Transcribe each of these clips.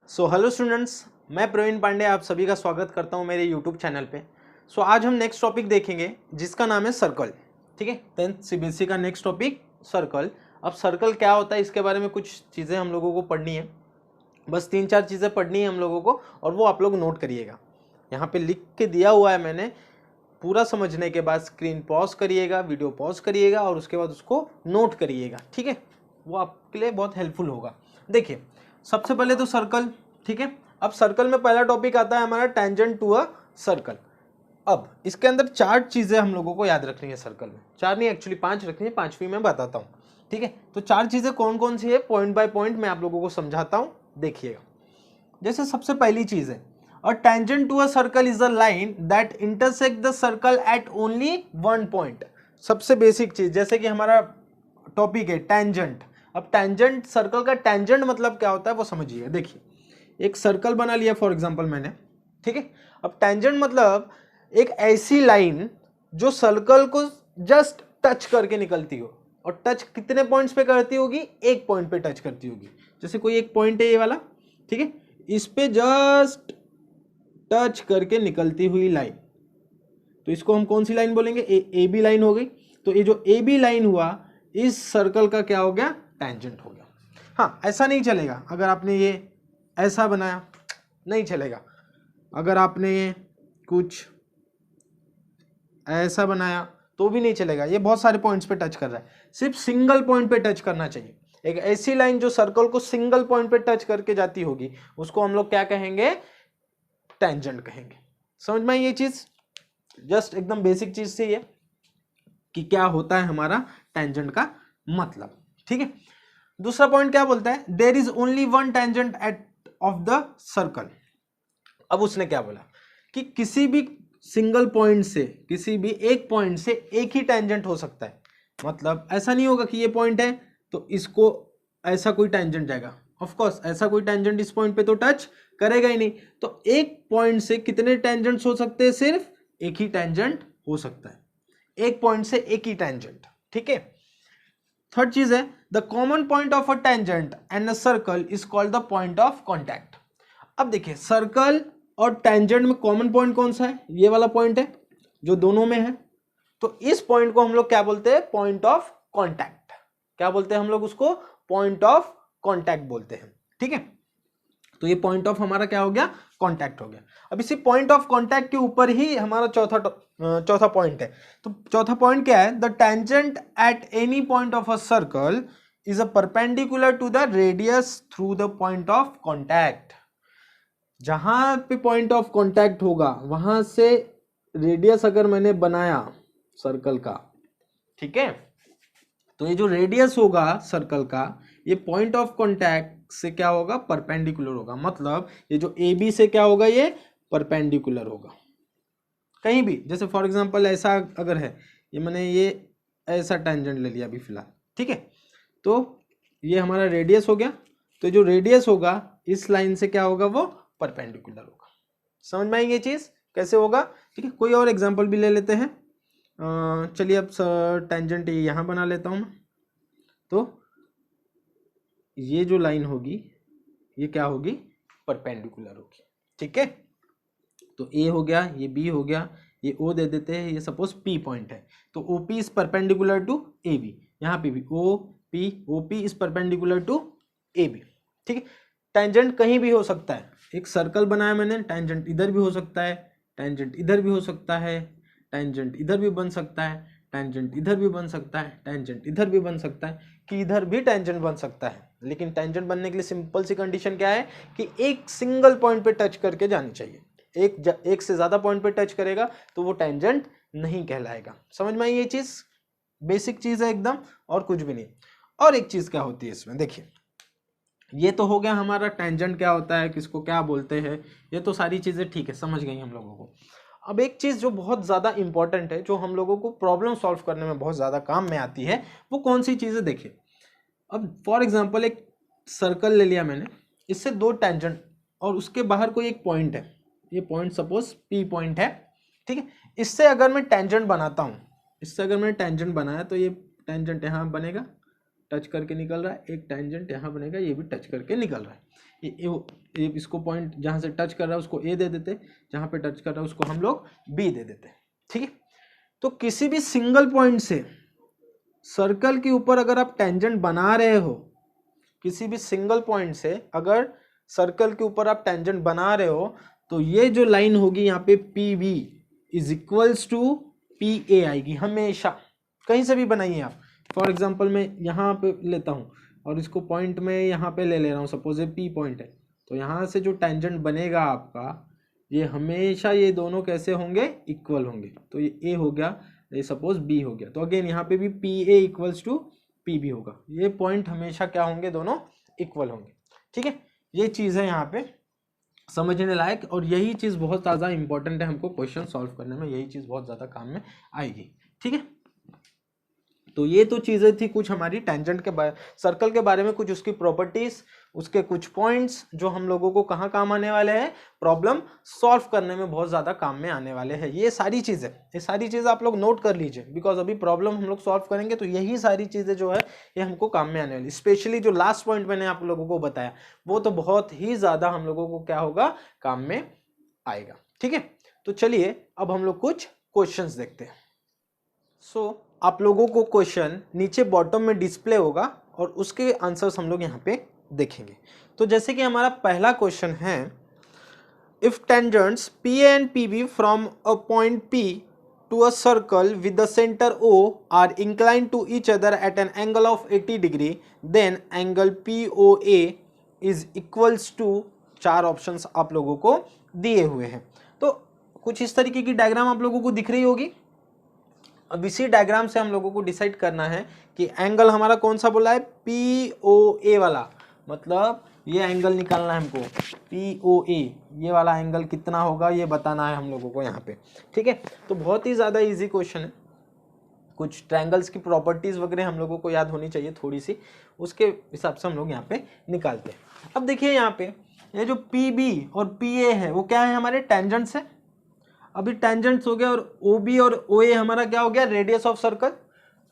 Hello students, मैं प्रवीण पांडे आप सभी का स्वागत करता हूं मेरे यूट्यूब चैनल पे। आज हम नेक्स्ट टॉपिक देखेंगे जिसका नाम है सर्कल। ठीक है, 10th सीबीएसई का नेक्स्ट टॉपिक सर्कल। अब सर्कल क्या होता है इसके बारे में कुछ चीज़ें हम लोगों को पढ़नी है, बस 3-4 चीज़ें पढ़नी है हम लोगों को, और वो आप लोग नोट करिएगा। यहाँ पे लिख के दिया हुआ है मैंने, पूरा समझने के बाद स्क्रीन पॉज करिएगा, वीडियो पॉज करिएगा और उसके बाद उसको नोट करिएगा। ठीक है, वो आपके लिए बहुत हेल्पफुल होगा। देखिए, सबसे पहले तो सर्कल। ठीक है, अब सर्कल में पहला टॉपिक आता है हमारा टेंजेंट टू अ सर्कल। अब इसके अंदर 4 चीजें हम लोगों को याद रखनी है सर्कल में, 4 नहीं एक्चुअली 5 रखनी है, 5वीं मैं बताता हूँ। ठीक है, तो 4 चीजें कौन कौन सी है, पॉइंट बाय पॉइंट मैं आप लोगों को समझाता हूँ, देखिएगा। जैसे सबसे पहली चीज है, a tangent to a circle is a line that intersect the circle at only one point. सबसे बेसिक चीज, जैसे कि हमारा टॉपिक है टेंजेंट। अब टेंजेंट, सर्कल का टेंजेंट मतलब क्या होता है वो समझिए। देखिए, एक सर्कल बना लिया फॉर एग्जांपल मैंने, ठीक है। अब टेंजेंट मतलब एक ऐसी लाइन जो सर्कल को जस्ट टच करके निकलती हो, और टच कितने पॉइंट्स पे करती होगी, एक पॉइंट पे टच करती होगी। जैसे कोई एक पॉइंट है ये वाला, ठीक है, इस पे जस्ट टच करके निकलती हुई लाइन, तो इसको हम कौन सी लाइन बोलेंगे, ए बी लाइन हो गई। तो ये जो ए बी लाइन हुआ, इस सर्कल का क्या हो गया, टेंजेंट हो गया। हाँ, ऐसा नहीं चलेगा अगर आपने ये ऐसा बनाया, नहीं चलेगा। अगर आपने ये कुछ ऐसा बनाया तो भी नहीं चलेगा, ये बहुत सारे पॉइंट्स पे टच कर रहा है, सिर्फ सिंगल पॉइंट पे टच करना चाहिए। एक ऐसी लाइन जो सर्कल को सिंगल पॉइंट पे टच करके जाती होगी, उसको हम लोग क्या कहेंगे, टेंजेंट कहेंगे। समझ में आई ये चीज, जस्ट एकदम बेसिक चीज से ये कि क्या होता है हमारा टेंजेंट का मतलब। ठीक है, दूसरा पॉइंट क्या बोलता है, there is only one tangent at of the circle. अब उसने क्या बोला कि किसी भी सिंगल पॉइंट से, किसी भी एक पॉइंट से एक ही टेंजेंट हो सकता है। मतलब ऐसा नहीं होगा कि ये पॉइंट है तो इसको ऐसा कोई टेंजेंट जाएगा, ऑफ कोर्स ऐसा कोई टेंजेंट इस पॉइंट पे तो टच करेगा ही नहीं। तो एक पॉइंट से कितने टेंजेंट्स हो सकते हैं, सिर्फ एक ही टेंजेंट हो सकता है, एक पॉइंट से एक ही टेंजेंट। ठीक है, थर्ड चीज है, the common point of a tangent and a circle is called the point of contact. अब देखिए, सर्कल और टेंजेंट में कॉमन पॉइंट कौन सा है, ये वाला पॉइंट है जो दोनों में है। तो इस पॉइंट को हम लोग क्या बोलते हैं, पॉइंट ऑफ कॉन्टैक्ट। क्या बोलते हैं हम लोग उसको, पॉइंट ऑफ कॉन्टैक्ट बोलते हैं। ठीक है, तो ये पॉइंट ऑफ हमारा क्या हो गया, कॉन्टैक्ट हो गया। अब इसी पॉइंट ऑफ कॉन्टैक्ट के ऊपर ही हमारा चौथा पॉइंट है। तो चौथा पॉइंट क्या है, the tangent at any point of a circle is a perpendicular to the radius through the point of contact. जहां पे पॉइंट ऑफ कॉन्टैक्ट होगा वहां से रेडियस अगर मैंने बनाया सर्कल का, ठीक है, तो ये जो रेडियस होगा सर्कल का, ये पॉइंट ऑफ कॉन्टैक्ट से क्या होगा, परपेंडिकुलर होगा। मतलब ये जो ए बी से क्या होगा, ये परपेंडिकुलर होगा कहीं भी। जैसे फॉर एग्जांपल ऐसा अगर है, ये मैंने ये ऐसा टेंजेंट ले लिया अभी फिलहाल, ठीक है, तो ये हमारा रेडियस हो गया। तो जो रेडियस होगा इस लाइन से क्या होगा, वो परपेंडिकुलर होगा। समझ में आएगी ये चीज कैसे होगा। ठीक है, कोई और एग्जांपल भी ले लेते हैं। चलिए अब टेंजेंट यहाँ बना लेता हूँ मैं। तो ये जो लाइन होगी ये क्या होगी, परपेंडिकुलर होगी। ठीक है, तो ए हो गया, ये बी हो गया, ये ओ दे देते हैं, ये सपोज पी पॉइंट है, तो O P is perpendicular to A B. यहाँ पे भी O P is perpendicular to A B. ठीक है, टेंजेंट कहीं भी हो सकता है। एक सर्कल बनाया मैंने, टेंजेंट इधर भी हो सकता है, टेंजेंट इधर भी हो सकता है, टेंजेंट इधर भी बन सकता है, टेंजेंट इधर भी बन सकता है, टेंजेंट इधर भी बन सकता है, कि इधर भी टेंजेंट बन सकता है। लेकिन टेंजेंट बनने के लिए सिंपल सी कंडीशन क्या है कि एक सिंगल पॉइंट पे टच करके जानी चाहिए। एक से ज्यादा पॉइंट पे टच करेगा तो वो टेंजेंट नहीं कहलाएगा। समझ में आई ये चीज, बेसिक चीज है एकदम, और कुछ भी नहीं। और एक चीज क्या होती है इसमें, देखिए, ये तो हो गया हमारा टेंजेंट क्या होता है, किसको क्या बोलते हैं, ये तो सारी चीजें ठीक है, समझ गई हम लोगों को। अब एक चीज जो बहुत ज्यादा इंपॉर्टेंट है, जो हम लोगों को प्रॉब्लम सॉल्व करने में बहुत ज्यादा काम में आती है, वो कौन सी चीजें, देखिए। अब फॉर एग्जाम्पल एक सर्कल ले लिया मैंने, इससे 2 टेंजेंट और उसके बाहर कोई एक पॉइंट है, ये पॉइंट सपोज पी पॉइंट है। ठीक है, इससे अगर मैं टेंजेंट बनाता हूं, इससे अगर मैंने टेंजेंट बनाया तो ये टेंजेंट यहाँ बनेगा, टच करके निकल रहा है, एक टेंजेंट यहाँ बनेगा, ये भी टच करके निकल रहा है। ये इसको पॉइंट जहाँ से टच कर रहा है उसको ए दे देते, जहाँ पे टच कर रहा है उसको हम लोग बी दे देते, ठीक है। तो किसी भी सिंगल पॉइंट से सर्कल के ऊपर अगर आप टेंजेंट बना रहे हो, किसी भी सिंगल पॉइंट से अगर सर्कल के ऊपर आप टेंजेंट बना रहे हो, तो ये जो लाइन होगी यहाँ पे P B is equals to P A आएगी हमेशा, कहीं से भी बनाइए आप। फॉर एग्जाम्पल मैं यहाँ पे लेता हूँ और इसको पॉइंट में यहाँ पे ले रहा हूँ, सपोज ये पी पॉइंट है, तो यहाँ से जो टेंजेंट बनेगा आपका, ये हमेशा ये दोनों कैसे होंगे, इक्वल होंगे। तो ये ए हो गया, ये सपोज बी हो गया, तो अगेन यहाँ पे भी P A equals to P B होगा। ये पॉइंट हमेशा क्या होंगे, दोनों इक्वल होंगे, ठीक है। ये चीज़ है यहाँ पे समझने लायक, और यही चीज़ बहुत ज़्यादा इंपॉर्टेंट है हमको क्वेश्चन सॉल्व करने में, यही चीज़ बहुत ज़्यादा काम में आएगी, ठीक है। तो ये तो चीज़ें थी कुछ हमारी टेंजेंट के बारे, सर्कल के बारे में, कुछ उसकी प्रॉपर्टीज, उसके कुछ पॉइंट्स जो हम लोगों को कहाँ काम आने वाले हैं, प्रॉब्लम सॉल्व करने में बहुत ज़्यादा काम में आने वाले हैं। ये सारी चीज़ें आप लोग नोट कर लीजिए, बिकॉज अभी प्रॉब्लम हम लोग सॉल्व करेंगे तो यही सारी चीज़ें जो है ये हमको काम में आने वाली। स्पेशली जो लास्ट पॉइंट मैंने आप लोगों को बताया वो तो बहुत ही ज़्यादा हम लोगों को क्या होगा, काम में आएगा, ठीक है। तो चलिए अब हम लोग कुछ क्वेश्चंस देखते हैं। सो आप लोगों को क्वेश्चन नीचे बॉटम में डिस्प्ले होगा और उसके आंसर्स हम लोग यहाँ पे देखेंगे। तो जैसे कि हमारा पहला क्वेश्चन है, if tangents P A and P B from a point P to a circle with the centre O are inclined to each other at an angle of 80 degree, then angle P O A is equals to, चार options आप लोगों को दिए हुए हैं। तो कुछ इस तरीके की डायग्राम आप लोगों को दिख रही होगी। अब इसी डायग्राम से हम लोगों को डिसाइड करना है कि एंगल हमारा कौन सा बोला है, पी ओ ए वाला, मतलब ये एंगल निकालना है हमको, पी ओ ए, ये वाला एंगल कितना होगा ये बताना है हम लोगों को यहाँ पे, ठीक है। तो बहुत ही ज़्यादा इजी क्वेश्चन है, कुछ ट्रायंगल्स की प्रॉपर्टीज़ वगैरह हम लोगों को याद होनी चाहिए थोड़ी सी, उसके हिसाब से हम लोग यहाँ पे निकालते हैं। अब देखिए यहाँ पे ये जो पी बी और पी ए है वो क्या है, हमारे टेंजेंट्स है। अभी टेंजेंट्स हो गया और ओ बी और ओ ए हमारा क्या हो गया, रेडियस ऑफ सर्कल।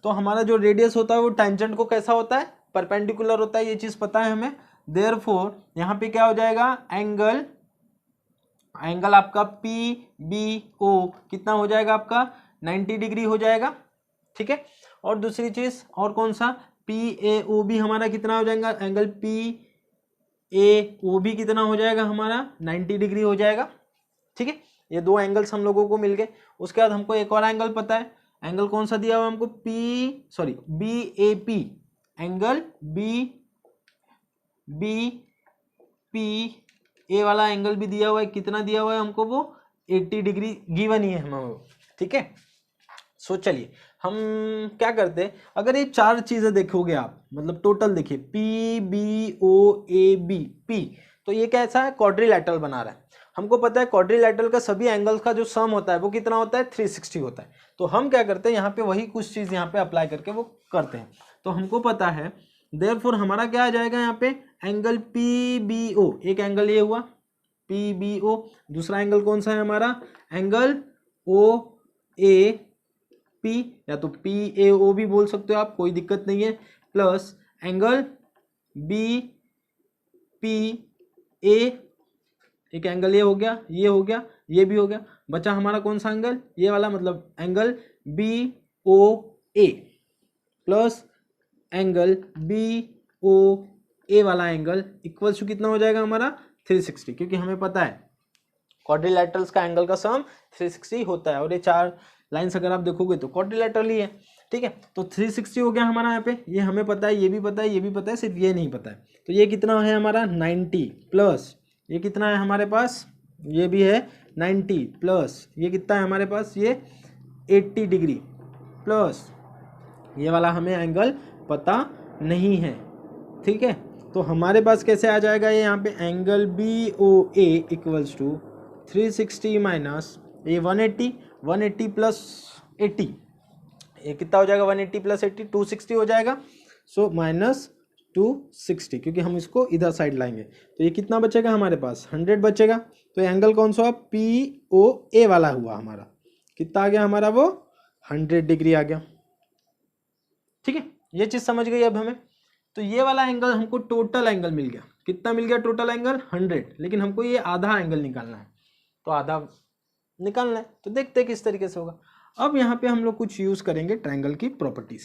तो हमारा जो रेडियस होता है वो टेंजेंट को कैसा होता है, परपेंडिकुलर होता है, ये चीज़ पता है हमें। देयरफॉर यहाँ पे क्या हो जाएगा, एंगल आपका पी बी ओ कितना हो जाएगा, आपका 90 डिग्री हो जाएगा, ठीक है। और दूसरी चीज़ और कौन सा, पी ए ओ बी हमारा कितना हो जाएगा, angle P A O B कितना हो जाएगा हमारा 90 डिग्री हो जाएगा, ठीक है। ये दो एंगल्स हम लोगों को मिल गए। उसके बाद हमको एक और एंगल पता है, एंगल कौन सा दिया हुआ हमको, B A P, angle B P A वाला एंगल भी दिया हुआ है, कितना दिया हुआ है हमको, वो 80 डिग्री गिवन ही है हमें, ठीक है। सो चलिए हम क्या करते हैं, अगर ये चार चीजें देखोगे आप, मतलब टोटल देखिए P B O A B P, तो ये कैसा है, क्वाड्रिलैटरल बना रहा है। हमको पता है क्वाड्रिलैटरल का सभी एंगल्स का जो सम होता है वो कितना होता है, 360 होता है। तो हम क्या करते हैं यहाँ पे वही कुछ चीज़ यहाँ पे अप्लाई करके वो करते हैं। तो हमको पता है देयरफॉर हमारा क्या आ जाएगा यहाँ पे, एंगल पी बी ओ, एक एंगल ये हुआ पी बी ओ, दूसरा एंगल कौन सा है हमारा, एंगल ओ ए पी, या तो पी ए ओ भी बोल सकते हो आप, कोई दिक्कत नहीं है, plus angle B P A, एक एंगल ये हो गया, ये हो गया, ये भी हो गया, बचा हमारा कौन सा एंगल, ये वाला, मतलब एंगल बी ओ ए प्लस एंगल बी ओ ए वाला एंगल इक्वल्स टू कितना हो जाएगा हमारा 360, क्योंकि हमें पता है क्वाड्रिलैटरल्स का एंगल का सम 360 होता है, और ये चार लाइंस अगर आप देखोगे तो क्वाड्रिलैटरल ही है, ठीक है। तो 360 हो गया हमारा यहाँ पे, ये हमें पता है, ये भी पता है, ये भी पता है, सिर्फ ये नहीं पता है। तो ये कितना है हमारा 90 प्लस ये कितना है हमारे पास, ये भी है 90 प्लस ये कितना है हमारे पास, ये 80 डिग्री प्लस ये वाला हमें एंगल पता नहीं है, ठीक है। तो हमारे पास कैसे आ जाएगा ये यहाँ पे, angle B O A equals to 360 minus ये 180 प्लस 80, ये कितना हो जाएगा 180 प्लस 80 260 हो जाएगा। सो माइनस 260, क्योंकि हम इसको इधर साइड लाएंगे तो ये कितना बचेगा हमारे पास 100 बचेगा। तो एंगल कौन सा पी ओ ए वाला हुआ हमारा, कितना आ गया हमारा वो 100 डिग्री आ गया, ठीक है। ये चीज समझ गई अब हमें। तो ये वाला एंगल हमको टोटल एंगल मिल गया, कितना मिल गया टोटल एंगल 100, लेकिन हमको ये आधा एंगल निकालना है, तो आधा निकालना है, तो देखते हैं किस तरीके से होगा। अब यहाँ पे हम लोग कुछ यूज करेंगे ट्रायंगल की प्रॉपर्टीज।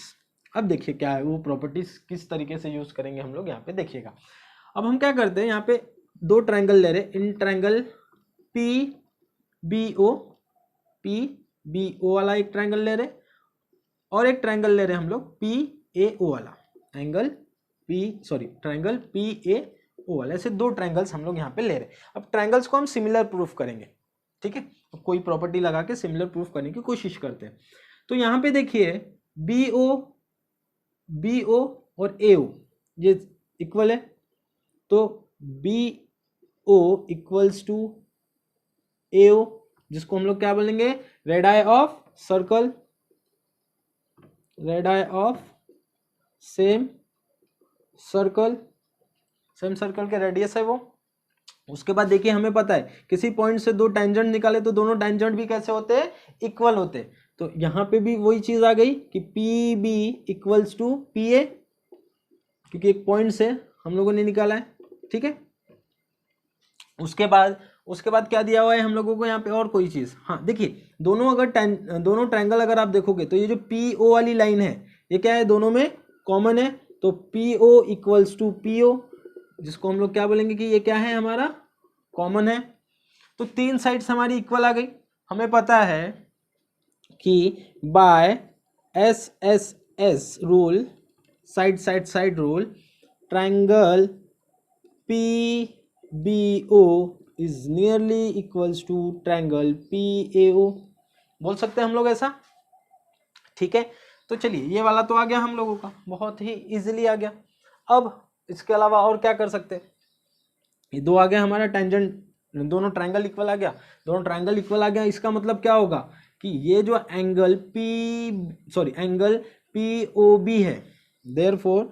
अब देखिए क्या है वो प्रॉपर्टीज, किस तरीके से यूज करेंगे हम लोग यहाँ पे देखिएगा। अब हम क्या करते हैं, यहाँ पे दो ट्रायंगल ले रहे, in triangle P B O वाला एक ट्रायंगल ले रहे, और एक ट्रायंगल ले रहे हम लोग PAO वाला एंगल ट्रायंगल PAO वाला। ऐसे दो ट्रायंगल्स हम लोग यहाँ पे ले रहे। अब ट्रायंगल्स को हम सिमिलर प्रूफ करेंगे, ठीक है, कोई प्रॉपर्टी लगा के सिमिलर प्रूफ करने की कोशिश करते हैं। तो यहाँ पे देखिए BO और AO ये इक्वल है, तो BO इक्वल्स टू AO, जिसको हम लोग क्या बोलेंगे, radii of circle, radii of same circle के रेडियस है वो। उसके बाद देखिए हमें पता है किसी पॉइंट से दो टेंजेंट निकाले तो दोनों टेंजेंट भी कैसे होते हैं, इक्वल होते हैं। तो यहाँ पे भी वही चीज आ गई कि PB इक्वल्स टू PA, क्योंकि एक पॉइंट से हम लोगों ने निकाला है, ठीक है। उसके बाद क्या दिया हुआ है हम लोगों को यहाँ पे, और कोई चीज, हाँ देखिए दोनों ट्रायंगल अगर आप देखोगे तो ये जो PO वाली लाइन है ये क्या है, दोनों में कॉमन है, तो PO इक्वल्स टू PO, जिसको हम लोग क्या बोलेंगे कि ये क्या है हमारा कॉमन है। तो तीन साइड्स हमारी इक्वल आ गई। हमें पता है कि by SSS rule, side rule, triangle PBO is nearly equals to triangle PAO, बोल सकते हैं हम लोग ऐसा, ठीक है। तो चलिए ये वाला तो आ गया हम लोगों का, बहुत ही इजीली आ गया। अब इसके अलावा और क्या कर सकते हैं, ये दो आ गया हमारा टेंजेंट, दोनों ट्रायंगल इक्वल आ गया, इसका मतलब क्या होगा कि ये जो एंगल एंगल POB है, therefore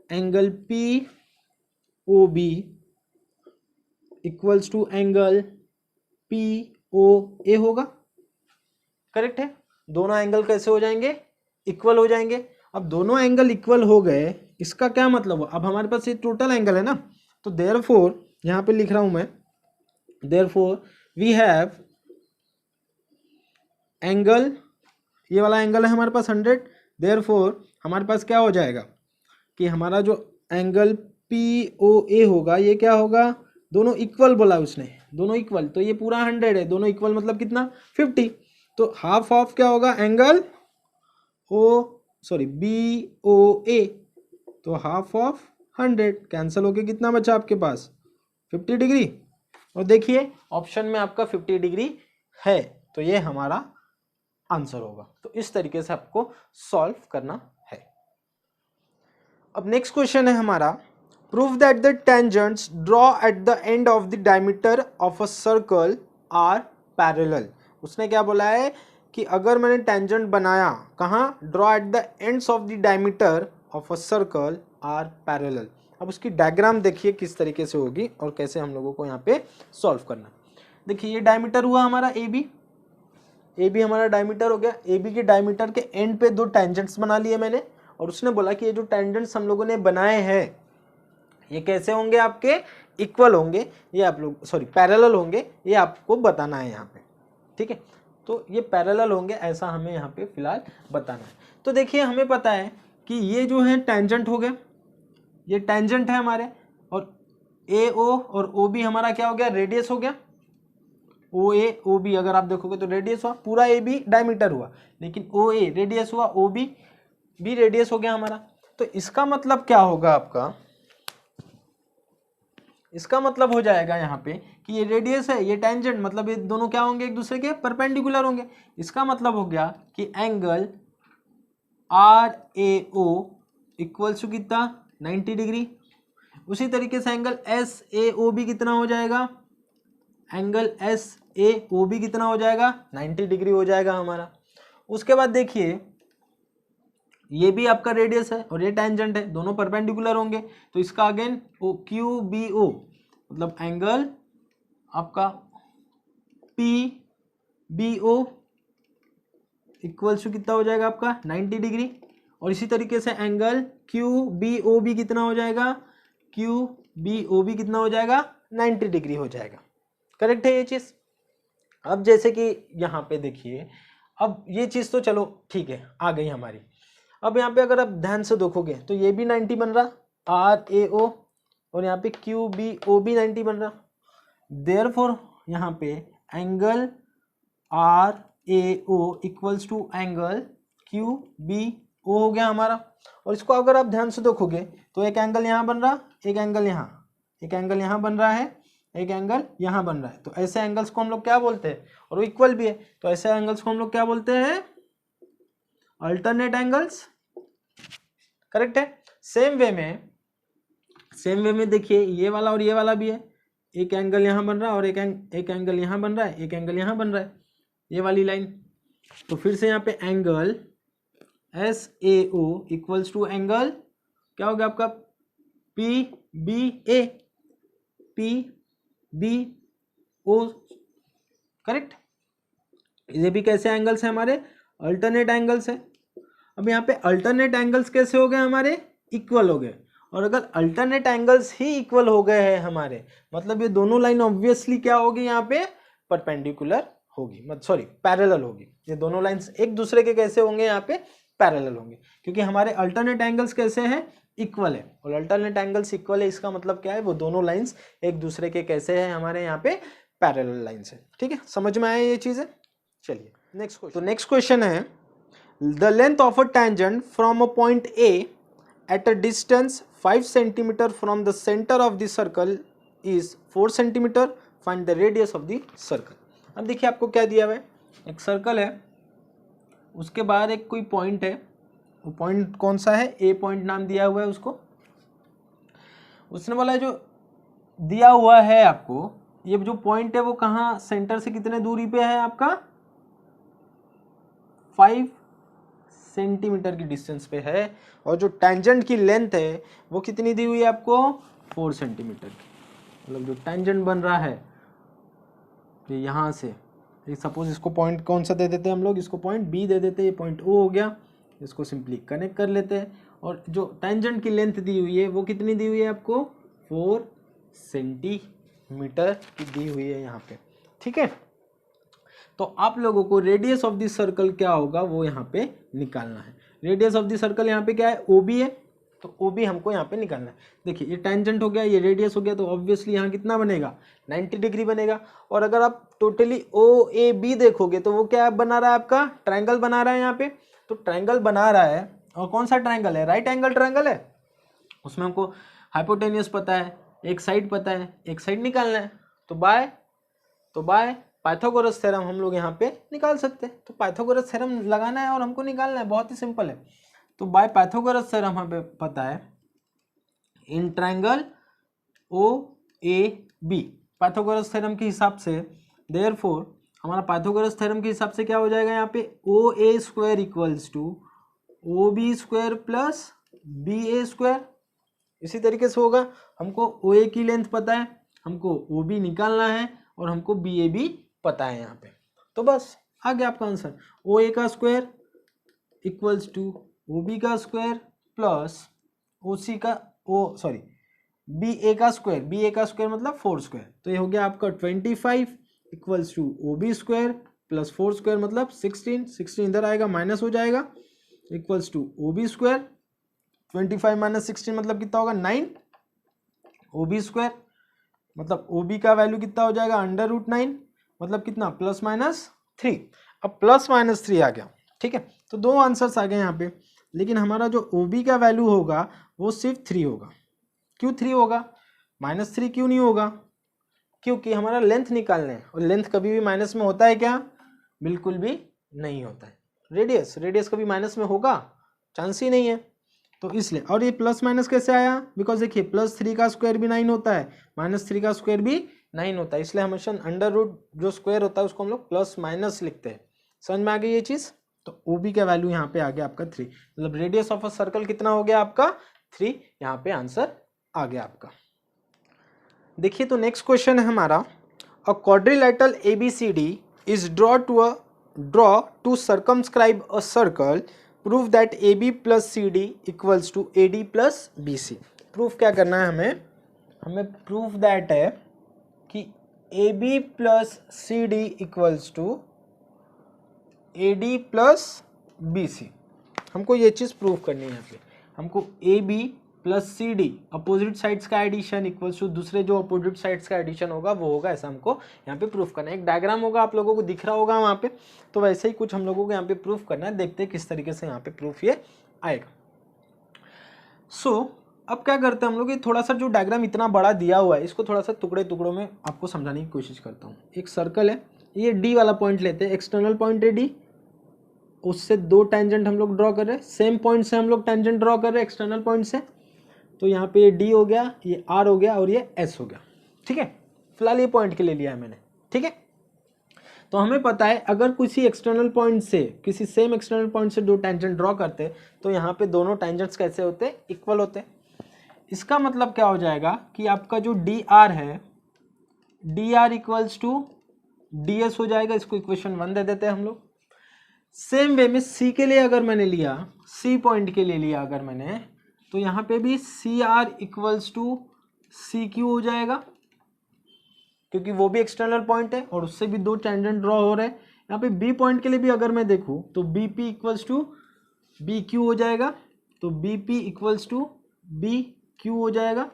angle POB equals to angle POA होगा, करेक्ट है। दोनों एंगल कैसे हो जाएंगे, इक्वल हो जाएंगे। अब दोनों एंगल इक्वल हो गए, इसका क्या मतलब हुआ, अब हमारे पास ये टोटल एंगल है ना, तो देयरफॉर यहाँ पे लिख रहा हूं मैं, देयरफॉर वी हैव एंगल, ये वाला एंगल है हमारे पास 100, देयरफॉर हमारे पास क्या हो जाएगा कि हमारा जो एंगल POA होगा ये क्या होगा, दोनों इक्वल बोला उसने, दोनों इक्वल, तो ये पूरा 100 है, दोनों इक्वल मतलब कितना 50, तो हाफ ऑफ क्या होगा एंगल BOA, तो हाफ ऑफ 100 कैंसिल होके कितना बचा आपके पास 50 डिग्री, और देखिए ऑप्शन में आपका 50 डिग्री है, तो ये हमारा आंसर होगा। तो इस तरीके से आपको सॉल्व करना है। अब नेक्स्ट क्वेश्चन है हमारा, prove that the tangents draw at the end of the diameter of a circle are parallel. उसने क्या बोला है कि अगर मैंने टेंजेंट बनाया कहाँ, draw at the ends of the diameter of a circle are parallel. अब उसकी डायग्राम देखिए किस तरीके से होगी और कैसे हम लोगों को यहाँ पे सॉल्व करना। देखिए ये डायमीटर हुआ हमारा AB हमारा डायमीटर हो गया। AB के डायमीटर के एंड पे दो टेंजेंट्स बना लिए मैंने, और उसने बोला कि ये जो टेंजेंट्स हम लोगों ने बनाए हैं ये कैसे होंगे, आपके इक्वल होंगे, ये आप लोग पैरेलल होंगे, ये आपको बताना है यहाँ पे, ठीक है। तो ये पैरेलल होंगे ऐसा हमें यहाँ पे फिलहाल बताना है। तो देखिए हमें पता है कि ये जो है टेंजेंट हो गया, ये टेंजेंट है हमारे, और AO और OB हमारा क्या हो गया, रेडियस हो गया। OA OB अगर आप देखोगे तो रेडियस हुआ, पूरा AB डायमीटर हुआ, लेकिन OA रेडियस हुआ, OB भी रेडियस हो गया हमारा। तो इसका मतलब क्या होगा आपका, इसका मतलब हो जाएगा यहाँ पे कि ये रेडियस है, ये टेंजेंट, मतलब ये दोनों क्या होंगे, एक दूसरे के परपेंडिकुलर होंगे। इसका मतलब हो गया कि एंगल RAO इक्वल्स टू कितना 90 डिग्री। उसी तरीके से एंगल SAOB कितना हो जाएगा, एंगल SAOB कितना हो जाएगा 90 डिग्री हो जाएगा हमारा। उसके बाद देखिए ये भी आपका रेडियस है और ये टेंजेंट है, दोनों परपेंडिकुलर होंगे, तो इसका अगेन QBO मतलब एंगल आपका PBO इक्वल्स टू कितना हो जाएगा आपका 90 डिग्री। और इसी तरीके से angle Q B O B कितना हो जाएगा, क्यू बी ओ बी कितना हो जाएगा, 90 डिग्री हो जाएगा। करेक्ट है ये चीज़। अब जैसे कि यहाँ पे देखिए, अब ये चीज़ तो चलो ठीक है आ गई हमारी। अब यहाँ पे अगर आप ध्यान से देखोगे तो ये भी 90 बन रहा, आर ए ओ, और यहाँ पे क्यू बी ओ भी 90 बन रहा। देयरफॉर यहाँ पे angle R A O equals to angle Q B O हो गया हमारा। और इसको अगर आप ध्यान से देखोगे तो एक एंगल यहाँ बन रहा, एक एंगल यहाँ, एक एंगल यहाँ बन रहा है, एक एंगल यहाँ बन रहा है। तो ऐसे एंगल्स को हम लोग क्या बोलते हैं, और वो इक्वल भी है, तो ऐसे एंगल्स को हम लोग क्या बोलते हैं, अल्टरनेट एंगल्स। करेक्ट है। सेम वे में देखिए ये वाला और ये वाला भी है, एक एंगल यहाँ बन रहा है और एक एंगल यहाँ बन रहा है, एक एंगल यहाँ बन रहा है, ये वाली लाइन। तो फिर से यहाँ पे angle S A O equals to angle क्या हो गया आपका, P B A, P B O. Correct. ये भी कैसे एंगल्स हैं हमारे, अल्टरनेट एंगल्स है। अब यहाँ पे अल्टरनेट एंगल्स कैसे हो गए हमारे, इक्वल हो गए। और अगर अल्टरनेट एंगल्स ही इक्वल हो गए हैं हमारे, मतलब ये दोनों लाइन ऑब्वियसली क्या होगी, यहाँ पे परपेंडिकुलर होगी, मतलब सॉरी पैरेलल होगी। ये दोनों लाइंस एक दूसरे के कैसे होंगे, यहाँ पे पैरेलल होंगे, क्योंकि हमारे अल्टरनेट एंगल्स कैसे हैं, इक्वल है। और अल्टरनेट एंगल्स इक्वल है, इसका मतलब क्या है, वो दोनों लाइंस एक दूसरे के कैसे हैं, हमारे यहाँ पे पैरेलल लाइंस है। ठीक है, समझ में आया ये चीजें। चलिए नेक्स्ट क्वेश्चन। तो नेक्स्ट क्वेश्चन है, the length of a tangent from a point A at a distance 5 centimetre from the centre of the circle is 4 centimetre, find the radius of the circle. अब देखिए आपको क्या दिया हुआ है, एक सर्कल है, उसके बाहर एक कोई पॉइंट है, वो पॉइंट कौन सा है, ए पॉइंट नाम दिया हुआ है उसको। उसने बोला जो दिया हुआ है आपको, ये जो पॉइंट है वो कहाँ, सेंटर से कितने दूरी पे है आपका, 5 सेंटीमीटर की डिस्टेंस पे है। और जो टेंजेंट की लेंथ है वो कितनी दी हुई है आपको, 4 सेंटीमीटर की। मतलब जो टेंजेंट बन रहा है ये यहाँ से, सपोज इसको पॉइंट कौन सा दे देते हैं हम लोग, इसको पॉइंट बी दे देते हैं, ये पॉइंट ओ हो गया, इसको सिंपली कनेक्ट कर लेते हैं। और जो टेंजेंट की लेंथ दी हुई है वो कितनी दी हुई है आपको, 4 सेंटीमीटर की दी हुई है यहाँ पे। ठीक है, तो आप लोगों को रेडियस ऑफ द सर्कल क्या होगा वो यहाँ पे निकालना है। रेडियस ऑफ द सर्कल यहाँ पे क्या है, ओ बी है, तो ओ बी हमको यहाँ पे निकालना है। देखिए ये टेंजेंट हो गया, ये रेडियस हो गया, तो ऑब्वियसली यहाँ कितना बनेगा, 90 डिग्री बनेगा। और अगर आप टोटली ओ ए बी देखोगे तो वो क्या बना रहा है आपका, ट्रायंगल बना रहा है यहाँ पे। तो ट्रायंगल बना रहा है, और कौन सा ट्रायंगल है, राइट एंगल ट्रायंगल है। उसमें हमको हाइपोटेनियस पता है, एक साइड पता है, एक साइड निकालना है। तो बाय पाइथागोरस थ्योरम हम लोग यहाँ पे निकाल सकते हैं। तो पाइथागोरस थ्योरम लगाना है और हमको निकालना है, बहुत ही सिंपल है। तो बाय पाइथागोरस थ्योरम हमें पता है, in triangle O A B, Pythagoras theorem के हिसाब से, देयरफॉर हमारा पाइथागोरस थ्योरम के हिसाब से क्या हो जाएगा, यहाँ पे O A square equals to O B square plus B A square. इसी तरीके से होगा, हमको ओ ए की लेंथ पता है, हमको ओ बी निकालना है, और हमको बी ए भी पता है यहाँ पे। तो बस आ गया आपका आंसर, ओ ए का square equals to O B का स्क्वायर प्लस ओ सी का बी ए का स्क्वायर, बी ए का स्क्वायर मतलब 4 स्क्वायर। तो ये हो गया आपका 25 equals to O B square plus 4 square मतलब 16 इधर आएगा, माइनस हो जाएगा, equals to O B square, 25 minus 16 मतलब कितना होगा, 9, ओ बी स्क्वायर मतलब ओ बी का वैल्यू कितना हो जाएगा, √9 मतलब कितना, +-3। अब +-3 आ गया। ठीक है, तो दो आंसर्स आ गए यहाँ पे, लेकिन हमारा जो ओ बी का वैल्यू होगा वो सिर्फ 3 होगा। क्यों 3 होगा, -3 क्यों नहीं होगा, क्योंकि हमारा लेंथ निकालना है, और लेंथ कभी भी माइनस में होता है क्या, बिल्कुल भी नहीं होता है। रेडियस कभी माइनस में होगा, चांस ही नहीं है। तो इसलिए, और ये प्लस माइनस कैसे आया, बिकॉज देखिए +3 का स्क्वायर भी 9 होता है, -3 का स्क्वायर भी 9 होता है, इसलिए हमेशा अंडर रूट जो स्क्वायर होता है उसको हम लोग प्लस माइनस लिखते हैं। समझ में आ गई ये चीज़। तो ओ बी का वैल्यू यहाँ पे आ गया आपका 3, मतलब रेडियस ऑफ अ सर्कल कितना हो गया आपका 3, यहाँ पे आंसर आ गया आपका। देखिए तो नेक्स्ट क्वेश्चन है हमारा, a quadrilateral ABCD is draw to circumscribe a circle proof that A B plus C D equals to A D plus B C. Proof क्या करना है हमें प्रूफ दैट है कि A B plus C D equals to A D plus B C. हमको ये चीज़ proof करनी है यहाँ पे। हमको A B plus C D opposite sides का एडिशन इक्वल्स टू दूसरे जो अपोजिट साइड्स का एडिशन होगा वो होगा, ऐसा हमको यहाँ पे प्रूफ करना है। एक डायग्राम होगा, आप लोगों को दिख रहा होगा वहाँ पे, तो वैसे ही कुछ हम लोगों को यहाँ पे प्रूफ करना है। देखते हैं किस तरीके से यहाँ पे प्रूफ ये आएगा। अब क्या करते हैं हम लोग, ये थोड़ा सा जो डायग्राम इतना बड़ा दिया हुआ है इसको थोड़ा सा टुकड़े टुकड़ों में आपको समझाने की कोशिश करता हूँ। एक सर्कल है, ये डी वाला पॉइंट लेते हैं, एक्सटर्नल पॉइंट है डी, उससे दो टेंजेंट हम लोग ड्रॉ कर रहे हैं, सेम पॉइंट से हम लोग टेंजेंट ड्रॉ कर रहे हैं एक्सटर्नल पॉइंट से। तो यहाँ पे ये डी हो गया, ये आर हो गया और ये एस हो गया। ठीक है, फिलहाल ये पॉइंट के लिए लिया है मैंने। ठीक है, तो हमें पता है अगर किसी एक्सटर्नल पॉइंट से, किसी सेम एक्सटर्नल पॉइंट से दो टेंजेंट ड्रॉ करते हैं तो यहाँ पे दोनों टेंजेंट्स कैसे होते हैं, इक्वल होते हैं। इसका मतलब क्या हो जाएगा कि आपका जो डी आर है, D R equals to D S हो जाएगा। इसको इक्वेशन 1 दे देते हैं हम लोग। सेम वे में सी के लिए अगर मैंने लिया, सी पॉइंट के लिए लिया अगर मैंने, तो यहाँ पे भी C R equals to C Q हो जाएगा, क्योंकि वो भी एक्सटर्नल पॉइंट है और उससे भी दो टेंजेंट ड्रॉ हो रहे हैं। यहाँ पे बी पॉइंट के लिए भी अगर मैं देखूँ तो B P equals to B Q हो जाएगा, तो B P equals to B Q हो जाएगा।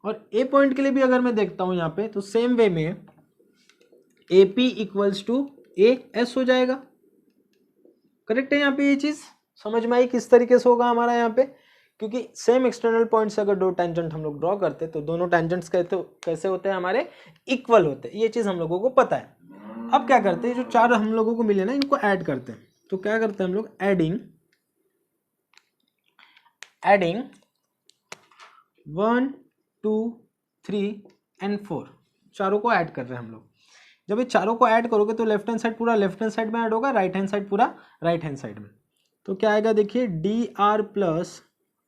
और ए पॉइंट के लिए भी अगर मैं देखता हूँ यहाँ पे, तो सेम वे में A P equals to A S हो जाएगा। करेक्ट है, यहाँ पे ये चीज़ समझ में आई किस तरीके से होगा हमारा यहाँ पे, क्योंकि सेम एक्सटर्नल पॉइंट से अगर दो टेंजेंट हम लोग ड्रॉ करते तो दोनों टेंजेंट्स कैसे होते हैं हमारे, इक्वल होते हैं। ये चीज़ हम लोगों को पता है। अब क्या करते हैं, जो चार हम लोगों को मिले ना इनको ऐड करते हैं। तो क्या करते हैं हम लोग, एडिंग 1 2 3 एंड 4, चारों को ऐड कर रहे हैं हम लोग। जब ये चारों को ऐड करोगे तो लेफ्ट हैंड साइड पूरा लेफ्ट हैंड साइड में ऐड होगा, राइट हैंड साइड पूरा राइट हैंड साइड में। तो क्या आएगा देखिए, D R plus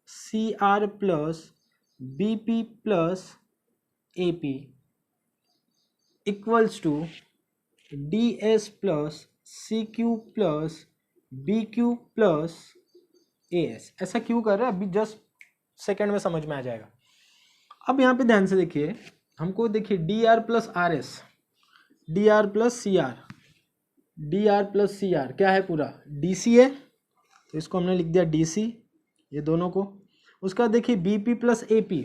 C R plus B P plus A P equals to D S plus C Q plus B Q plus A S. ऐसा क्यों कर रहे हैं, अभी जस्ट सेकेंड में समझ में आ जाएगा। अब यहाँ पे ध्यान से देखिए, हमको देखिए D R plus R S, D R plus C R, D R plus C R क्या है, पूरा डी सी है, तो इसको हमने लिख दिया डी सी, ये दोनों को। उसका देखिए B P plus A P,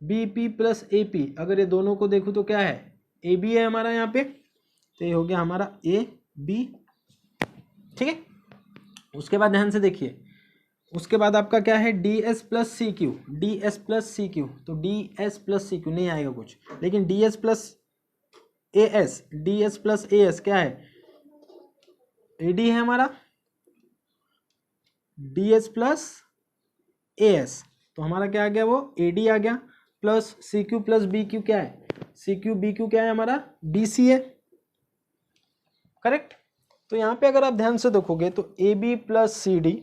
B P plus A P, अगर ये दोनों को देखूँ तो क्या है, ए बी है हमारा यहाँ पे, तो ये हो गया हमारा ए बी। ठीक है, उसके बाद ध्यान से देखिए, उसके बाद आपका क्या है, D S plus C Q, D S plus C Q, तो D S plus C Q नहीं आएगा कुछ, लेकिन D S plus A S, D S plus A S क्या है, ए डी है हमारा, D S plus A S, तो हमारा क्या आ गया, वो ए डी आ गया, plus C Q plus B Q क्या है, सी क्यू बी क्यू क्या है हमारा, डी सी है। करेक्ट, तो यहाँ पे अगर आप ध्यान से देखोगे तो A B plus C D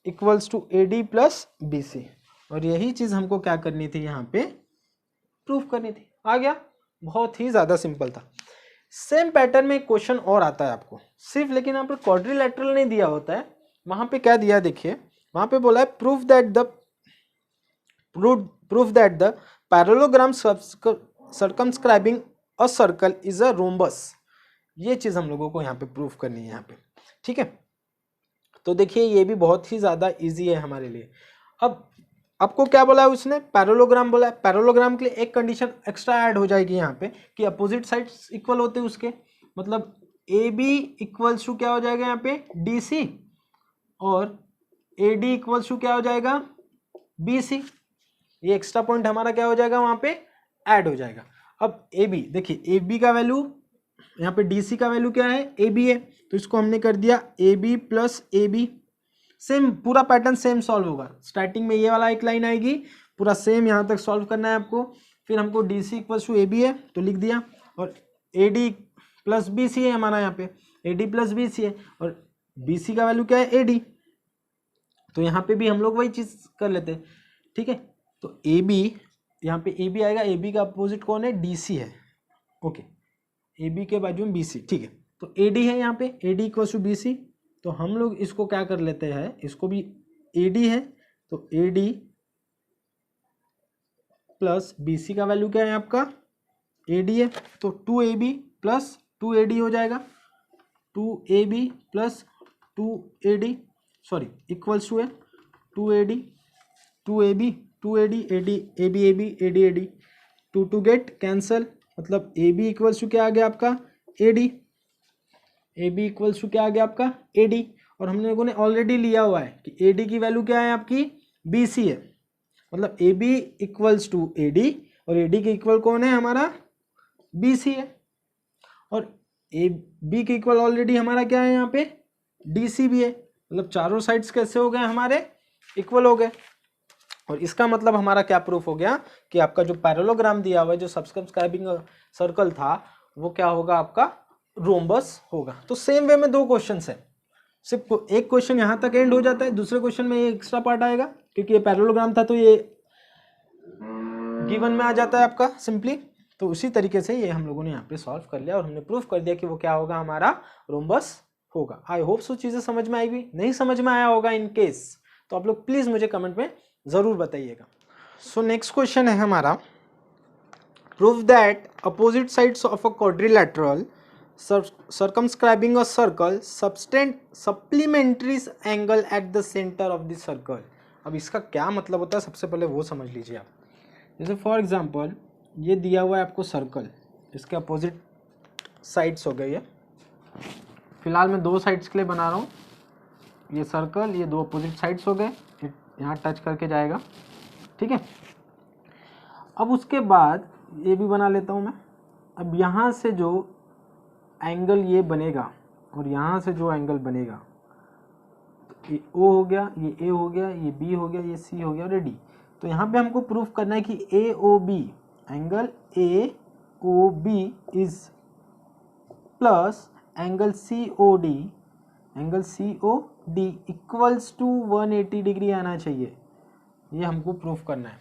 equals to A D plus B C, और यही चीज़ हमको क्या करनी थी, यहाँ पे प्रूफ करनी थी। आ गया, बहुत ही ज़्यादा सिंपल था। सेम पैटर्न में एक क्वेश्चन और आता है आपको सिर्फ, लेकिन यहाँ पर क्वाड्रिलेटरल नहीं दिया होता है, वहाँ पे क्या दिया देखिए, वहाँ पे बोला है proof that the parallelogram circumscribing a circle is a rhombus. ये चीज़ हम लोगों को यहाँ पे प्रूफ करनी है यहाँ पे। ठीक है, तो देखिए ये भी बहुत ही ज़्यादा इजी है हमारे लिए। अब आपको क्या बोला है उसने, पैरेललोग्राम बोला है। पैरेललोग्राम के लिए एक कंडीशन एक्स्ट्रा ऐड हो जाएगी यहाँ पे कि अपोजिट साइड्स इक्वल होते हैं उसके, मतलब ए बी इक्वल्स टू क्या हो जाएगा यहाँ पे, डी सी, और ए डी इक्वल्स टू क्या हो जाएगा, बी सी। ये एक्स्ट्रा पॉइंट हमारा क्या हो जाएगा, वहाँ पे ऐड हो जाएगा। अब ए बी देखिए, ए बी का वैल्यू यहाँ पे डी सी का वैल्यू क्या है, ए बी है, तो इसको हमने कर दिया A B plus A B. Same पूरा पैटर्न सेम सॉल्व होगा, स्टार्टिंग में ये वाला एक लाइन आएगी, पूरा सेम यहाँ तक सॉल्व करना है आपको। फिर हमको D C equals to A B है तो लिख दिया, और A D plus B C है हमारा यहाँ पे, A D plus B C है, और बी सी का वैल्यू क्या है, ए डी, तो यहाँ पे भी हम लोग वही चीज़ कर लेते हैं। ठीक है, तो ए बी, यहाँ पे ए बी आएगा, ए बी का अपोजिट कौन है, डी सी है। ओके, ए बी के बाजू में बी सी। ठीक है, तो ए डी है यहाँ पे, A D equals to B C, तो हम लोग इसको क्या कर लेते हैं, इसको भी AD है तो AD प्लस BC का वैल्यू क्या है आपका AD है, तो 2AB प्लस 2AD हो जाएगा, 2AB plus 2AD sorry equals to है 2AD 2AB 2AD AD AB AB AD AD 2 get cancel, मतलब AB इक्वल्स टू क्या आ गया आपका AD, AB इक्वल्स टू क्या आ गया आपका AD, और हम लोगों ने ऑलरेडी लिया हुआ है कि AD की वैल्यू क्या है आपकी BC है, मतलब AB इक्वल्स टू AD और AD के इक्वल कौन है हमारा BC है, और AB के इक्वल ऑलरेडी हमारा क्या है यहाँ पे DC भी है, मतलब चारों साइड्स कैसे हो गए हमारे इक्वल हो गए। और इसका मतलब हमारा क्या प्रूफ हो गया कि आपका जो पैरेललोग्राम दिया हुआ है, जो सब्सक्राइबिंग सर्कल था, वो क्या होगा आपका रोम्बस होगा। तो सेम वे में दो क्वेश्चंस है, सिर्फ एक क्वेश्चन यहाँ तक एंड हो जाता है, दूसरे क्वेश्चन में ये एक्स्ट्रा पार्ट आएगा क्योंकि ये पैरेललोग्राम था तो ये गिवन में आ जाता है आपका सिंपली। तो उसी तरीके से ये हम लोगों ने यहाँ पे सॉल्व कर लिया और हमने प्रूफ कर दिया कि वो क्या होगा हमारा रोम्बस होगा। आई होप सो चीजें समझ में आएगी, नहीं समझ में आया होगा इन केस तो आप लोग प्लीज मुझे कमेंट में जरूर बताइएगा। सो नेक्स्ट क्वेश्चन है हमारा, prove that opposite sides of a quadrilateral circumscribing a circle supplementary angle at the center of the circle। अब इसका क्या मतलब होता है सबसे पहले वो समझ लीजिए आप। जैसे फॉर एग्जांपल ये दिया हुआ है आपको सर्कल, इसके अपोजिट साइड्स हो गई है, फिलहाल मैं दो साइड्स के लिए बना रहा हूँ, ये सर्कल ये दो अपोजिट साइड्स हो गए, यहाँ टच करके जाएगा, ठीक है। अब उसके बाद ये भी बना लेता हूँ मैं। अब यहाँ से जो एंगल ये बनेगा और यहाँ से जो एंगल बनेगा, तो ये O हो गया, ये A हो गया, ये B हो गया, ये C हो गया और ये D। तो यहाँ पे हमको प्रूफ करना है कि AOB angle AOB is plus angle COD equals to 180 degree आना चाहिए। ये हमको प्रूफ करना है,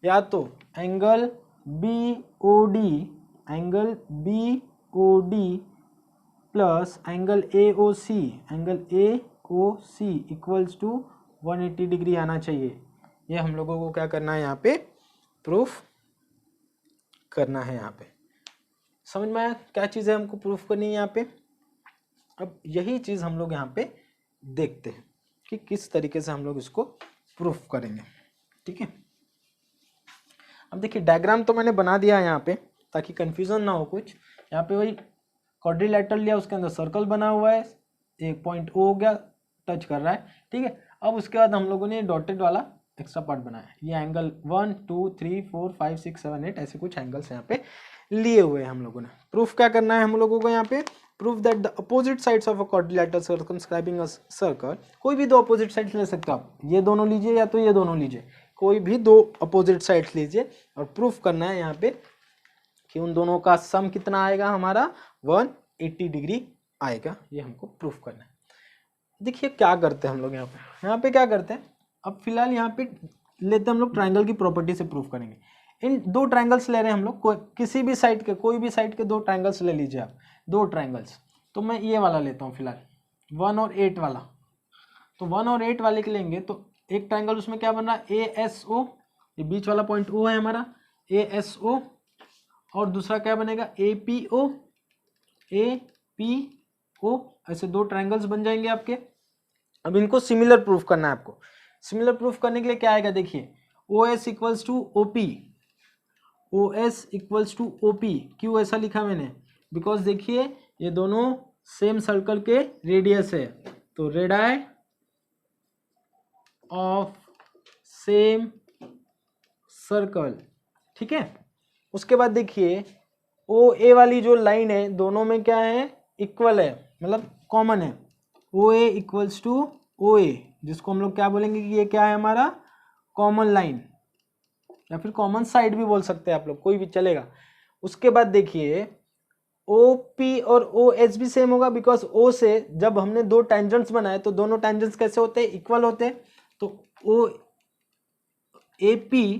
या तो angle BOD plus angle AOC equals to 180 degree आना चाहिए। ये हम लोगों को क्या करना है यहाँ पे प्रूफ करना है। यहाँ पे समझ में आया क्या चीज़ है हमको प्रूफ करनी है यहाँ पे। अब यही चीज़ हम लोग यहाँ पे देखते हैं कि किस तरीके से हम लोग इसको प्रूफ करेंगे, ठीक है। अब देखिए डायग्राम तो मैंने बना दिया है यहाँ पे ताकि कंफ्यूजन ना हो कुछ। यहाँ पे वही क्वाड्रिलैटरल लिया, उसके अंदर सर्कल बना हुआ है, एक पॉइंट O हो गया टच कर रहा है, ठीक है। अब उसके बाद हम लोगों ने डॉटेड वाला एक्स्ट्रा पार्ट बनाया, ये एंगल 1 2 3 4 5 6 7 8 ऐसे कुछ एंगल्स यहाँ पे लिए हुए हैं हम लोगों ने। प्रूफ क्या करना है हम लोगों को यहाँ पे, proof that the opposite sides of a quadrilateral circumscribing a circle. कोई भी दो अपोजिट साइड्स ले सकते हो आप, ये दोनों लीजिए या तो ये दोनों लीजिए, कोई भी दो अपोजिट साइड्स लीजिए और प्रूफ करना है यहाँ पे कि उन दोनों का सम कितना आएगा हमारा 180 डिग्री आएगा। ये हमको प्रूफ करना है। देखिए क्या करते हैं हम लोग यहाँ पे क्या करते हैं, अब फिलहाल यहाँ पे लेते हैं हम लोग ट्राइंगल की प्रॉपर्टी से प्रूफ करेंगे। इन दो ट्राइंगल्स ले रहे हैं हम लोग, किसी भी साइड के कोई भी साइड के दो ट्राइंगल्स ले लीजिए आप, दो ट्राइंगल्स। तो मैं ये वाला लेता हूँ फिलहाल 1 और 8 वाला। तो 1 और 8 वाले के लेंगे तो एक ट्राइंगल उसमें क्या बन रहा है ASO, ये बीच वाला पॉइंट O है हमारा ASO, और दूसरा क्या बनेगा APO, ऐसे दो ट्राइंगल्स बन जाएंगे आपके। अब इनको सिमिलर प्रूफ करना है आपको। सिमिलर प्रूफ करने के लिए क्या आएगा देखिए, OS इक्वल्स टू OP। क्यों ऐसा लिखा मैंने, बिकॉज देखिए ये दोनों सेम सर्कल के रेडियस है, तो रेडाई ऑफ सेम सर्कल, ठीक है। उसके बाद देखिए OA वाली जो लाइन है दोनों में क्या है इक्वल है, मतलब कॉमन है, OA इक्वल्स टू OA, जिसको हम लोग क्या बोलेंगे कि ये क्या है हमारा कॉमन लाइन या फिर कॉमन साइड भी बोल सकते हैं आप लोग, कोई भी चलेगा। उसके बाद देखिए OP और OH भी सेम होगा, बिकॉज O से जब हमने दो टेंजेंट्स बनाए तो दोनों टेंजेंट्स कैसे होते हैं इक्वल होते हैं, तो AP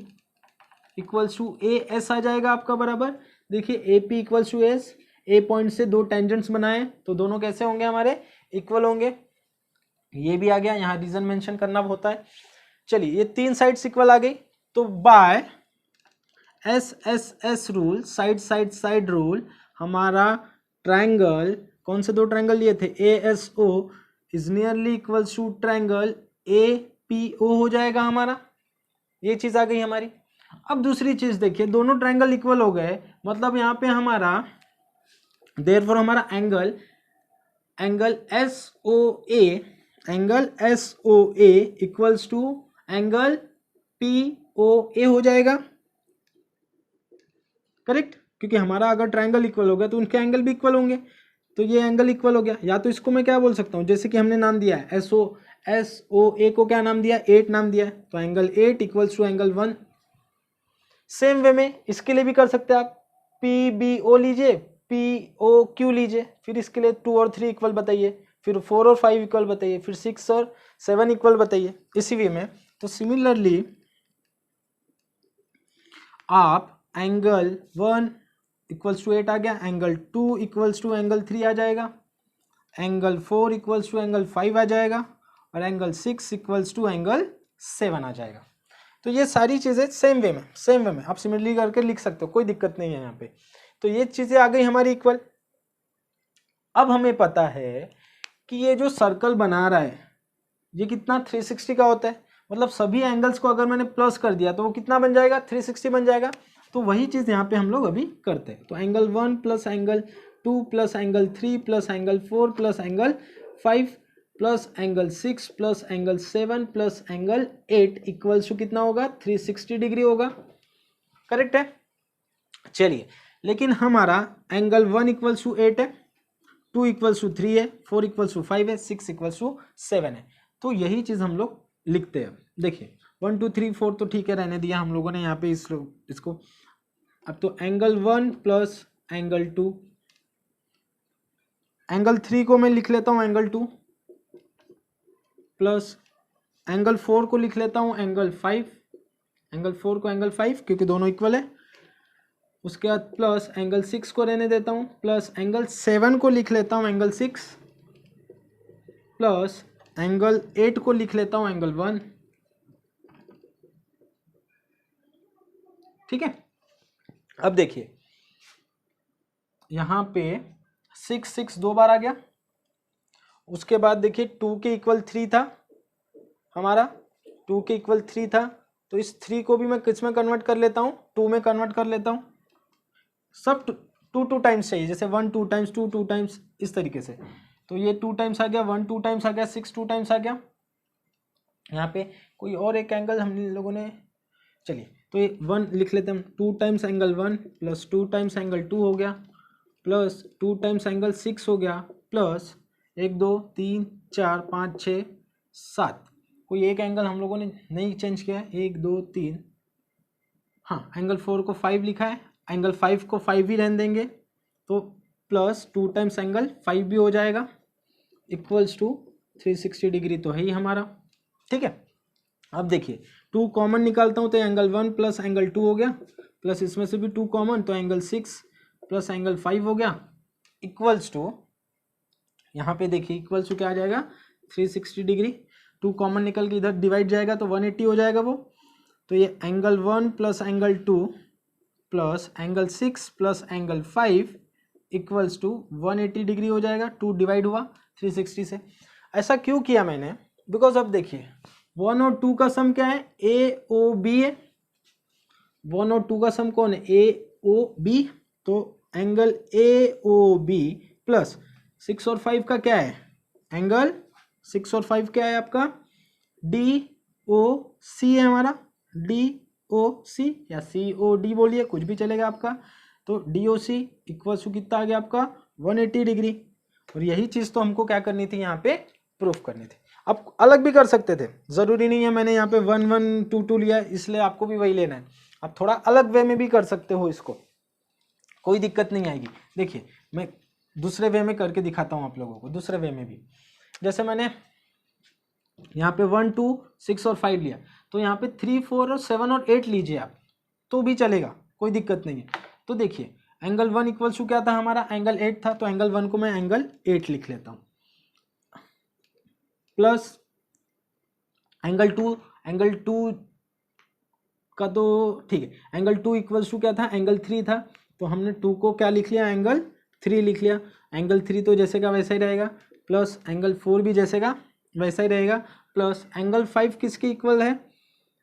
इक्वल्स टू AS आ जाएगा आपका बराबर। देखिए AP equals to S, A point से दो टेंजेंट्स बनाए तो दोनों कैसे होंगे हमारे इक्वल होंगे। ये भी आ गया, यहाँ रीजन मेंशन करना होता है। चलिए ये तीन साइड्स इक्वल आ गई, तो by S rule, side side side rule, हमारा ट्रायंगल, कौन से दो ट्रायंगल लिए थे, A S O is nearly equals to triangle A P O हो जाएगा हमारा। ये चीज आ गई हमारी। अब दूसरी चीज देखिए, दोनों ट्रायंगल इक्वल हो गए, मतलब यहाँ पे हमारा देयरफॉर हमारा angle S O A equals to angle P O A हो जाएगा, करेक्ट, क्योंकि हमारा अगर ट्रायंगल इक्वल हो गया तो उनके एंगल भी इक्वल होंगे, तो ये एंगल इक्वल हो गया। या तो इसको मैं क्या बोल सकता हूँ, जैसे कि हमने नाम दिया है एस ओ ए को क्या नाम दिया, 8 नाम दिया है, तो angle 8 equals to angle 1। Same way में इसके लिए भी कर सकते हैं आप, पी बी ओ लीजिए, पी ओ क्यू लीजिए, फिर इसके लिए 2 और 3 इक्वल बताइए, फिर 4 और 5 इक्वल बताइए, फिर 6 और 7 इक्वल बताइए, इसी वे में। तो सिमिलरली आप एंगल 1 इक्वल्स टू 8 आ गया, एंगल 2 इक्वल्स टू एंगल 3 आ जाएगा, एंगल 4 इक्वल्स टू एंगल 5 आ जाएगा, और एंगल 6 इक्वल्स टू एंगल 7 आ जाएगा। तो ये सारी चीज़ें सेम वे में आप सिमिलरली करके लिख सकते हो, कोई दिक्कत नहीं है यहाँ पे। तो ये चीज़ें आ गई हमारी इक्वल। अब हमें पता है कि ये जो सर्कल बना रहा है ये कितना 360 का होता है, मतलब सभी एंगल्स को अगर मैंने प्लस कर दिया तो वो कितना बन जाएगा, 360 बन जाएगा। तो वही चीज़ यहाँ पे हम लोग अभी करते हैं। तो angle 1 plus angle 2 plus angle 3 plus angle 4 plus angle 5 plus angle 6 plus angle 7 plus angle 8 equals to कितना होगा, 360 डिग्री होगा, करेक्ट है। चलिए, लेकिन हमारा एंगल 1 इक्वल्स टू 8 है, 2 इक्वल्स टू 3 है, 4 इक्वल्स टू 5 है, 6 इक्वल्स टू 7 है। तो यही चीज़ हम लोग लिखते हैं। देखिए 1 2 3 4 तो ठीक है, रहने दिया हम लोगों ने यहाँ पे इसको। अब तो एंगल 1 प्लस एंगल 2, एंगल 3 को मैं लिख लेता हूँ एंगल 2, प्लस एंगल 4 को लिख लेता हूँ एंगल 5, एंगल 4 को एंगल 5 क्योंकि दोनों इक्वल है। उसके बाद प्लस एंगल 6 को रहने देता हूँ, प्लस एंगल 7 को लिख लेता हूँ एंगल 6, प्लस एंगल 8 को लिख लेता हूँ एंगल 1, ठीक है। अब देखिए यहाँ पे 6 6 दो बार आ गया। उसके बाद देखिए 2 के इक्वल 3 था हमारा, 2 के इक्वल 3 था, तो इस 3 को भी मैं किस में कन्वर्ट कर लेता हूँ, 2 में कन्वर्ट कर लेता हूँ। सब 2 टाइम्स चाहिए, जैसे 1 2 टाइम्स 2 2 टाइम्स, इस तरीके से। तो ये 2 टाइम्स आ गया, 1 2 टाइम्स आ गया, 6 2 टाइम्स आ गया। यहाँ पे कोई और एक एंगल हम लोगों ने, चलिए तो ये 1 लिख लेते हैं हम, 2 times angle 1 plus 2 times angle 2 हो गया, प्लस 2 टाइम्स एंगल 6 हो गया, प्लस 1 2 3 4 5 6 7, कोई एक एंगल हम लोगों ने नहीं चेंज किया है, 1 2 3, हाँ एंगल 4 को 5 लिखा है, एंगल 5 को 5 ही रहने देंगे, तो प्लस 2 टाइम्स एंगल 5 भी हो जाएगा, इक्वल्स टू 360 डिग्री तो है ही हमारा, ठीक है। अब देखिए 2 कॉमन निकालता हूँ तो एंगल 1 प्लस एंगल 2 हो गया, प्लस इसमें से भी 2 कॉमन तो एंगल 6 प्लस एंगल 5 हो गया, इक्वल्स टू, यहाँ पे देखिए इक्वल्स टू क्या आ जाएगा, 360 डिग्री। 2 कॉमन निकल के इधर डिवाइड जाएगा तो 180 हो जाएगा वो। तो ये angle 1 plus angle 2 plus angle 6 plus angle 5 equals to 180 degree हो जाएगा। 2 डिवाइड हुआ 360 से। ऐसा क्यों किया मैंने, बिकॉज अब देखिए 1 और 2 का सम क्या है, ए ओ बी है। 1 और 2 का सम कौन है, ए ओ बी, तो angle A O B plus 6 और 5 का क्या है, एंगल 6 और 5 क्या है आपका, डी ओ सी है हमारा, डी ओ सी या सी ओ डी बोलिए, कुछ भी चलेगा आपका। तो D O C equal to कितना आ गया आपका, 180 डिग्री। और यही चीज़ तो हमको क्या करनी थी, यहाँ पे प्रूफ करनी थी। आप अलग भी कर सकते थे, ज़रूरी नहीं है मैंने यहाँ पे 1 1 2 2 लिया है इसलिए आपको भी वही लेना है। आप थोड़ा अलग वे में भी कर सकते हो इसको, कोई दिक्कत नहीं आएगी। देखिए मैं दूसरे वे में करके दिखाता हूँ आप लोगों को, दूसरे वे में भी। जैसे मैंने यहाँ पे 1 2 6 और 5 लिया, तो यहाँ पे 3 4 और 7 और 8 लीजिए आप तो भी चलेगा, कोई दिक्कत नहीं है। तो देखिए एंगल 1 इक्वल्स टू क्या था हमारा, एंगल 8 था, तो एंगल 1 को मैं एंगल 8 लिख लेता हूँ। प्लस एंगल टू का तो ठीक है, एंगल 2 इक्वल्स टू क्या था, एंगल 3 था, तो हमने 2 को क्या लिख लिया, एंगल 3 लिख लिया। एंगल 3 तो जैसे का वैसा ही रहेगा, प्लस एंगल 4 भी जैसे का वैसा ही रहेगा, प्लस एंगल 5 किसके इक्वल है,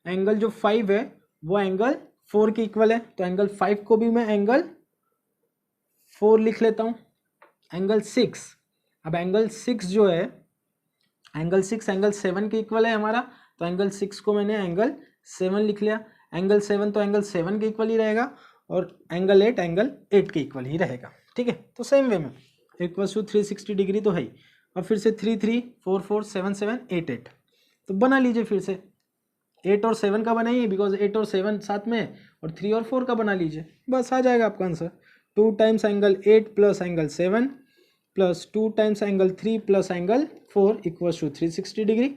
एंगल जो 5 है वो एंगल 4 के इक्वल है, तो एंगल 5 को भी मैं एंगल 4 लिख लेता हूँ। एंगल 6, अब एंगल 6 जो है, एंगल 6 एंगल 7 के इक्वल है हमारा, तो एंगल 6 को मैंने एंगल 7 लिख लिया। एंगल 7 तो एंगल 7 के इक्वल ही रहेगा, और एंगल 8 के इक्वल ही रहेगा। ठीक है, तो सेम वे में इक्वल्स टू 360 डिग्री तो है ही। अब फिर से 3 3 4 4 7 7 8 8, तो बना लीजिए फिर से 8 और 7 का बनाइए, बिकॉज 8 और 7 साथ में, और 3 और 4 का बना लीजिए, बस आ जाएगा आपका answer. 2 times angle 8 plus angle 7 plus 2 times angle 3 plus angle 4 equals to 360 degree.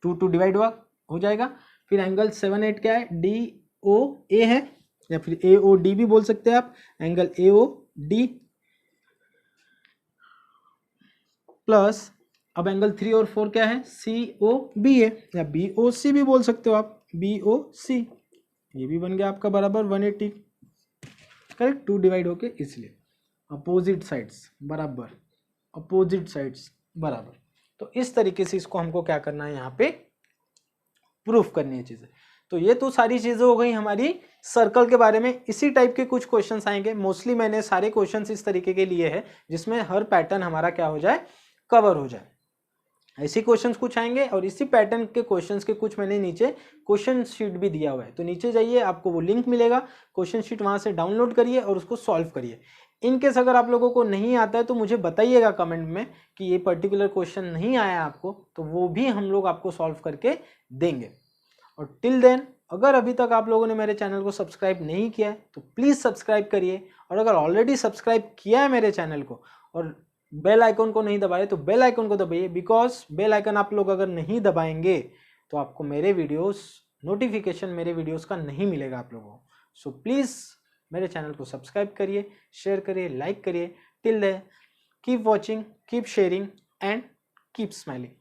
2 divide हो जाएगा। फिर एंगल 7 8 क्या है, डी ओ ए है, या फिर ए ओ डी भी बोल सकते हैं आप, angle A O D plus अब एंगल 3 और 4 क्या है, सी ओ बी है, या बी ओ सी भी बोल सकते हो आप, बी ओ सी, ये भी बन गया आपका बराबर 180, करेक्ट। 2 डिवाइड होके, इसलिए अपोजिट साइड्स बराबर, अपोजिट साइड्स बराबर। तो इस तरीके से इसको हमको क्या करना है, यहाँ पे प्रूफ करनी है चीजें। तो ये तो सारी चीजें हो गई हमारी सर्कल के बारे में। इसी टाइप के कुछ क्वेश्चंस आएंगे, मोस्टली मैंने सारे क्वेश्चंस इस तरीके के लिए है जिसमें हर पैटर्न हमारा क्या हो जाए, कवर हो जाए। ऐसे क्वेश्चंस कुछ आएंगे, और इसी पैटर्न के क्वेश्चंस के कुछ मैंने नीचे क्वेश्चन शीट भी दिया हुआ है, तो नीचे जाइए, आपको वो लिंक मिलेगा, क्वेश्चन शीट वहां से डाउनलोड करिए और उसको सॉल्व करिए। इनकेस अगर आप लोगों को नहीं आता है तो मुझे बताइएगा कमेंट में कि ये पर्टिकुलर क्वेश्चन नहीं आया आपको, तो वो भी हम लोग आपको सॉल्व करके देंगे। और टिल देन, अगर अभी तक आप लोगों ने मेरे चैनल को सब्सक्राइब नहीं किया है तो प्लीज़ सब्सक्राइब करिए, और अगर ऑलरेडी सब्सक्राइब किया है मेरे चैनल को और बेल आइकन को नहीं दबाए तो बेल आइकन को दबाइए, बिकॉज बेल आइकन आप लोग अगर नहीं दबाएंगे तो आपको मेरे वीडियोस नोटिफिकेशन मेरे वीडियोस का नहीं मिलेगा आप लोगों को। सो प्लीज़ मेरे चैनल को सब्सक्राइब करिए, शेयर करिए, लाइक करिए। Till then keep watching, keep sharing and keep smiling.